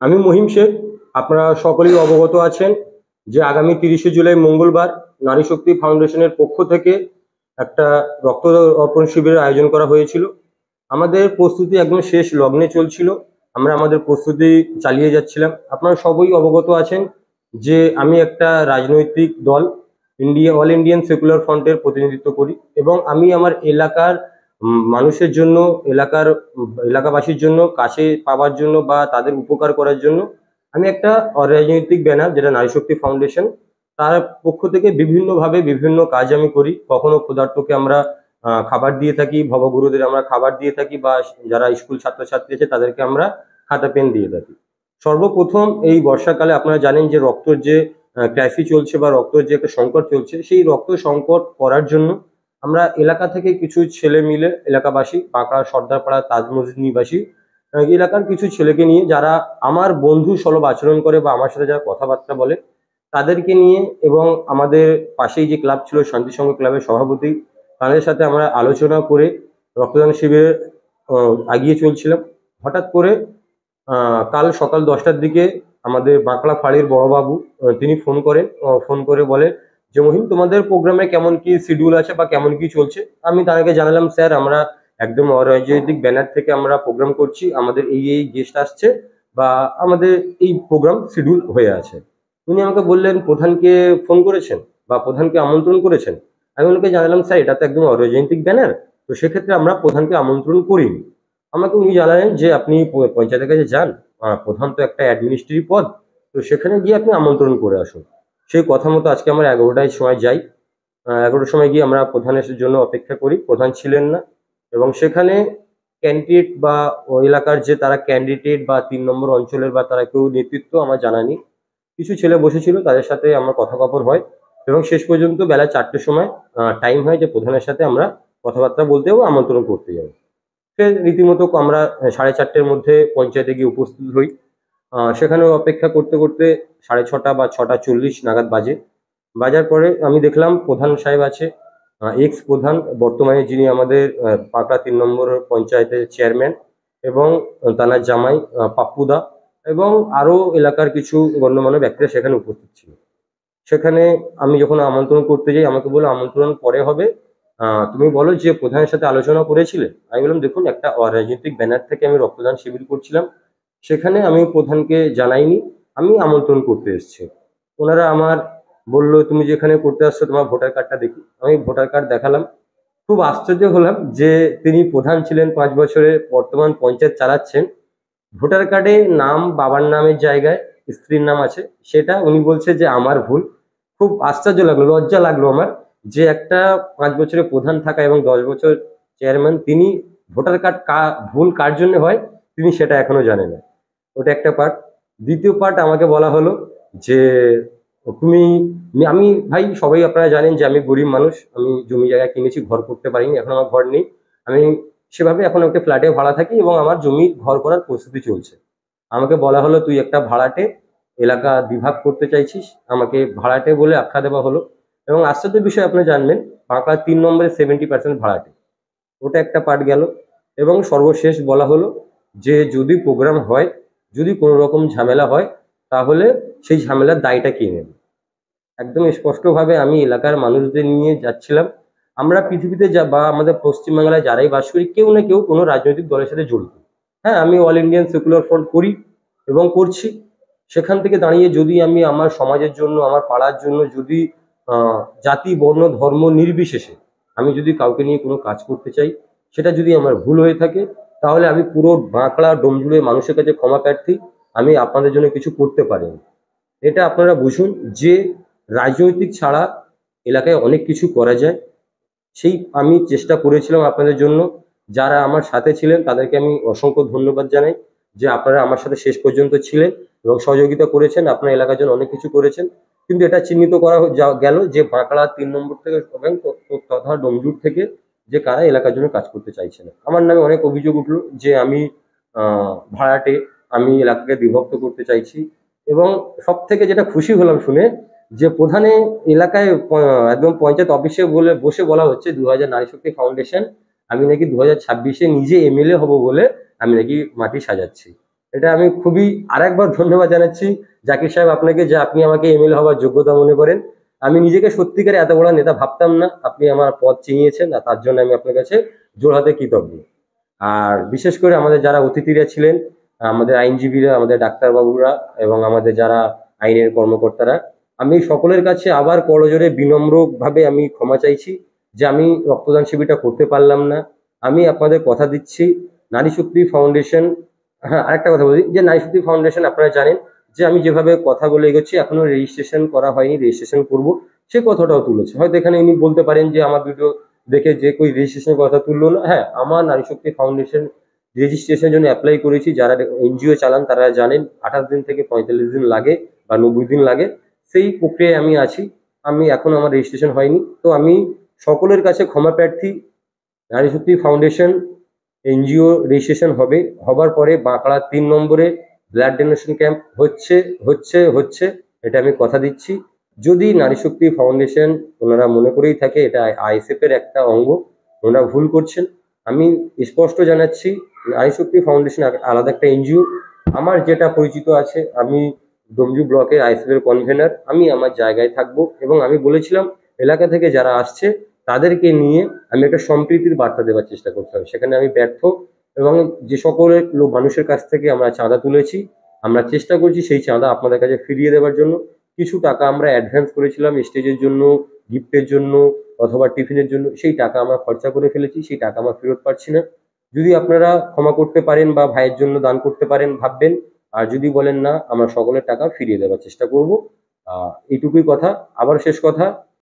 আমি মহিম শেখ। আপনারা সকলেই অবগত আছেন যে আগামী 30শে জুলাই মঙ্গলবার নারী শক্তি ফাউন্ডেশনের পক্ষ থেকে একটা রক্ত অর্পণ শিবিরের আয়োজন করা হয়েছিল। আমাদের প্রস্তুতি একদম শেষ লগ্নে চলছিল। আমরা আমাদের প্রস্তুতি চালিয়ে যাচ্ছিলাম। আপনারা সবই অবগত আছেন যে আমি একটা রাজনৈতিক দল অল ইন্ডিয়ান সেকুলার ফ্রন্টের প্রতিনিধিত্ব করি এবং আমি আমার এলাকার মানুষের জন্য, এলাকাবাসীর জন্য কাছে পাওয়ার জন্য বা তাদের উপকার করার জন্য আমি একটা অরাজনৈতিক ব্যানার, যেটা নারী শক্তি ফাউন্ডেশন, তার পক্ষ থেকে বিভিন্নভাবে বিভিন্ন কাজ আমি করি। কখনো ক্ষুধার্তকে আমরা খাবার দিয়ে থাকি, ভবগুরুদের আমরা খাবার দিয়ে থাকি, বা যারা স্কুল ছাত্রছাত্রী আছে তাদেরকে আমরা খাতা পেন দিয়ে থাকি। সর্বপ্রথম এই বর্ষাকালে আপনারা জানেন যে রক্তর যে ক্রাইসিস চলছে বা রক্তর যে একটা সংকট চলছে, সেই রক্ত সংকট করার জন্য আমরা এলাকা থেকে কিছু ছেলে মিলে, এলাকাবাসী, বাঁকড়া সর্দারপাড়া তাজ মসজিদ নিবাসী এলাকার কিছু ছেলেকে নিয়ে, যারা আমার বন্ধু সুলভ আচরণ করে বা আমার সাথে যারা কথাবার্তা বলে, তাদেরকে নিয়ে এবং আমাদের পাশেই যে ক্লাব ছিল শান্তি সংঘ ক্লাবের সভাপতি, তাদের সাথে আমরা আলোচনা করে রক্তদান শিবিরে এগিয়ে চলছিলাম। হঠাৎ করে কাল সকাল 10টার দিকে আমাদের বাঁকড়া ফাঁড়ির বড়বাবু তিনি ফোন করে বলে যে মহিম, তোমাদের প্রোগ্রামে কেমন কি শিডিউল আছে বা কেমন কি চলছে। আমি তাদেরকে জানালাম, স্যার আমরা একদম অরাজনৈতিক ব্যানার থেকে আমরা প্রোগ্রাম করছি, আমাদের এই গেস্ট আসছে বা আমাদের এই প্রোগ্রাম শিডিউল হয়ে আছে। উনি আমাকে বললেন, প্রধানকে ফোন করেছেন বা প্রধানকে আমন্ত্রণ করেছেন? আমি ওনাকে জানালাম, স্যার এটা তো একদম অরাজনৈতিক ব্যানার, তো সেক্ষেত্রে আমরা প্রধানকে আমন্ত্রণ করিনি। আমাকে উনি জানালেন যে আপনি পঞ্চায়েতের কাছে যান, প্রধান তো একটা অ্যাডমিনিস্ট্রেটিভ পদ, তো সেখানে গিয়ে আপনি আমন্ত্রণ করে আসুন। সেই কথা মতো আজকে আমরা 11টার সময় যাই। 11টার সময় গিয়ে আমরা প্রধানের জন্য অপেক্ষা করি। প্রধান ছিলেন না এবং সেখানে ক্যান্ডিডেট বা ওই এলাকার যে তারা ক্যান্ডিডেট বা 3 নম্বর অঞ্চলের বা তারা কেউ নেতৃত্ব আমার জানা নেই, কিছু ছেলে বসেছিল, তাদের সাথে আমার কথোপকথন হয় এবং শেষ পর্যন্ত বেলা 4টের সময় টাইম হয় যে প্রধানের সাথে আমরা কথাবার্তা বলতে ও আমন্ত্রণ করতে যাবো। সে রীতিমতো আমরা 4:30-র মধ্যে পঞ্চায়েতে গিয়ে উপস্থিত হই। সেখানেও অপেক্ষা করতে করতে 6:30 বা 6:40 নাগাদ বাজে। বাজার পরে আমি দেখলাম প্রধান সাহেব আছে, এক্স প্রধান, বর্তমানে যিনি আমাদের পাঁকড়া 3 নম্বর পঞ্চায়েতের চেয়ারম্যান, এবং তার জামাই পাপ্পুদা, এবং আরো এলাকার কিছু গণ্যমান্য ব্যক্তিরা সেখানে উপস্থিত ছিল। সেখানে আমি যখন আমন্ত্রণ করতে যাই, আমাকে বললো আমন্ত্রণ পরে হবে, তুমি বলো যে প্রধানের সাথে আলোচনা করেছিলে। আমি বললাম, দেখুন একটা অরাজনৈতিক ব্যানার থেকে আমি রক্তদান শিবির করছিলাম, সেখানে আমি প্রধানকে জানাইনি, আমি আমন্ত্রণ করতে এসেছি। ওনারা আমার বললো, তুমি যেখানে করতে আসছো তোমার ভোটার কার্ডটা দেখি। আমি ভোটার কার্ড দেখালাম। খুব আশ্চর্য হলাম যে তিনি প্রধান ছিলেন 5 বছরে, বর্তমান পঞ্চায়েত চালাচ্ছেন, ভোটার কার্ডে নাম বাবার নামের জায়গায় স্ত্রীর নাম আছে, সেটা উনি বলছে যে আমার ভুল। খুব আশ্চর্য লাগলো, লজ্জা লাগলো আমার, যে একটা 5 বছরে প্রধান থাকা এবং 10 বছর চেয়ারম্যান, তিনি ভোটার কার্ড ভুল কার জন্য হয় তিনি সেটা এখনো জানেন না। ওটা একটা পার্ট। দ্বিতীয় পার্ট, আমাকে বলা হলো যে তুমি, আমি ভাই সবাই আপনারা জানেন যে আমি গরিব মানুষ, আমি জমি জায়গা কিনেছি, ঘর করতে পারিনি, এখন আমার ঘর নেই। আমি সেভাবে এখন একটা ফ্ল্যাটে ভাড়া থাকি এবং আমার জমি ঘর করার প্রস্তুতি চলছে। আমাকে বলা হলো, তুই একটা ভাড়াটে, এলাকা বিভাগ করতে চাইছিস, আমাকে ভাড়াটে বলে আখ্যা দেওয়া হলো। এবং আশ্চর্যের বিষয় আপনি জানবেন, বাঁকড়া 3 নম্বরে 70% ভাড়াটে। ওটা একটা পার্ট গেল। এবং সর্বশেষ বলা হলো যে যদি প্রোগ্রাম হয়, যদি কোনো রকম ঝামেলা হয়, তাহলে সেই ঝামেলার দায়টা কে নেবে। একদম স্পষ্টভাবে আমি এলাকার মানুষদের নিয়ে যাচ্ছিলাম। আমরা পৃথিবীতে বা আমাদের পশ্চিমবাংলায় যারাই বাস করি, কেউ না কেউ কোনো রাজনৈতিক দলের সাথে জড়িত। হ্যাঁ, আমি অল ইন্ডিয়ান সেকুলার ফ্রন্ট করি এবং করছি। সেখান থেকে দাঁড়িয়ে যদি আমি আমার সমাজের জন্য, আমার পাড়ার জন্য, যদি জাতি বর্ণ ধর্ম নির্বিশেষে আমি যদি কাউকে নিয়ে কোনো কাজ করতে চাই, সেটা যদি আমার ভুল হয়ে থাকে, তাহলে আমি পুরো বাঁকড়া ডোমজুড়ে মানুষের কাছে ক্ষমা প্রার্থী, আমি আপনাদের জন্য কিছু করতে পারিনি। এটা আপনারা বুঝুন যে রাজনৈতিক ছাড়া এলাকায় অনেক কিছু করা যায়। সেই আমি চেষ্টা করেছিলাম আপনাদের জন্য। যারা আমার সাথে ছিলেন তাদেরকে আমি অসংখ্য ধন্যবাদ জানাই যে আপনারা আমার সাথে শেষ পর্যন্ত ছিলেন এবং সহযোগিতা করেছেন, আপনার এলাকার জন্য অনেক কিছু করেছেন। কিন্তু এটা চিহ্নিত করা গেল যে বাঁকড়া 3 নম্বর থেকে এবং তথা ডোমজুর থেকে যে কারা এলাকার জন্য কাজ করতে চাইছে না। আমার নামে অনেক অভিযোগ উঠলো যে আমি ভাড়াটে, আমি এলাকাকে বিভক্ত করতে চাইছি। এবং সব থেকে যেটা খুশি হলাম শুনে, যে প্রধানে এলাকায় একদম পঞ্চায়েত অফিসে বসে বলা হচ্ছে 2000 নারী শক্তি ফাউন্ডেশন, আমি নাকি 2026-এ নিজে এমএলএ হব বলে আমি নাকি মাটি সাজাচ্ছি। এটা আমি খুবই আরেকবার ধন্যবাদ জানাচ্ছি জাকির সাহেব আপনাকে, যে আপনি আমাকে এমএলএ হওয়ার যোগ্যতা মনে করেন। আমি নিজেকে সত্যিকারে এত বড় নেতা ভাবতাম না, আপনি আমার পথ চিনিয়েছেন, আর তার জন্য আমি আপনার কাছে জোড়হাতে কৃতজ্ঞ। আর বিশেষ করে আমাদের যারা অতিথিরা ছিলেন, আমাদের আইনজীবীরা, আমাদের ডাক্তারবাবুরা এবং আমাদের যারা আইনের কর্মকর্তারা, আমি সকলের কাছে আবার করজোড়ে বিনম্রভাবে আমি ক্ষমা চাইছি যে আমি রক্তদান শিবিরটা করতে পারলাম না। আমি আপনাদের কথা দিচ্ছি, নারী শক্তি ফাউন্ডেশন, হ্যাঁ আরেকটা কথা বলি যে নারী শক্তি ফাউন্ডেশন আপনারা জানেন যে আমি যেভাবে কথা বলে এগোচ্ছি, এখনো রেজিস্ট্রেশন করা হয়নি, রেজিস্ট্রেশন করব, সে কথাটাও তুলেছে। হয়তো এখানে ইনি বলতে পারেন যে আমার ভিডিও দেখে যে কই রেজিস্ট্রেশনের কথা তুললো না। হ্যাঁ, আমার নারী শক্তি ফাউন্ডেশন রেজিস্ট্রেশনের জন্য অ্যাপ্লাই করেছি। যারা এনজিও চালান তারা জানেন 28 দিন থেকে 45 দিন লাগে বা 90 দিন লাগে, সেই প্রক্রিয়ায় আমি আছি। আমি এখনো আমার রেজিস্ট্রেশন হয়নি। তো আমি সকলের কাছে ক্ষমা প্রার্থী। নারী শক্তি ফাউন্ডেশন এনজিও রেজিস্ট্রেশন হবে, হবার পরে বাঁকড়া 3 নম্বরে ব্লাড ডোনেশন ক্যাম্প হচ্ছে হচ্ছে, এটা আমি কথা দিচ্ছি। যদি নারী শক্তি ফাউন্ডেশন ওনারা মনে করেই থাকে এটা আইএসএফ এর একটা অঙ্গ, ওনারা ভুল করছেন। আমি স্পষ্ট জানাচ্ছি নারী শক্তি ফাউন্ডেশন আলাদা একটা এনজিও। আমার যেটা পরিচিত আছে, আমি ডোমজু ব্লকের আইএসএফ এর কনভেনার, আমি আমার জায়গায় থাকবো এবং আমি বলেছিলাম এলাকা থেকে যারা আসছে তাদেরকে নিয়ে আমি একটা সম্প্রীতির বার্তা দেওয়ার চেষ্টা করতে হবে, সেখানে আমি ব্যর্থ। এবং যে সকলের মানুষের কাছ থেকে আমরা চাঁদা তুলেছি, আমরা চেষ্টা করছি সেই চাঁদা আপনাদের কাছে ফিরিয়ে দেওয়ার জন্য। কিছু টাকা আমরা অ্যাডভান্স করেছিলাম স্টেজের জন্য, গিফটের জন্য অথবা টিফিনের জন্য, সেই টাকা আমরা খরচা করে ফেলেছি, সেই টাকা আমরা ফেরত পাচ্ছি না। যদি আপনারা ক্ষমা করতে পারেন বা ভাইয়ের জন্য দান করতে পারেন ভাববেন, আর যদি বলেন না, আমরা সকলের টাকা ফিরিয়ে দেওয়ার চেষ্টা করব। এইটুকুই কথা। আবার শেষ কথা,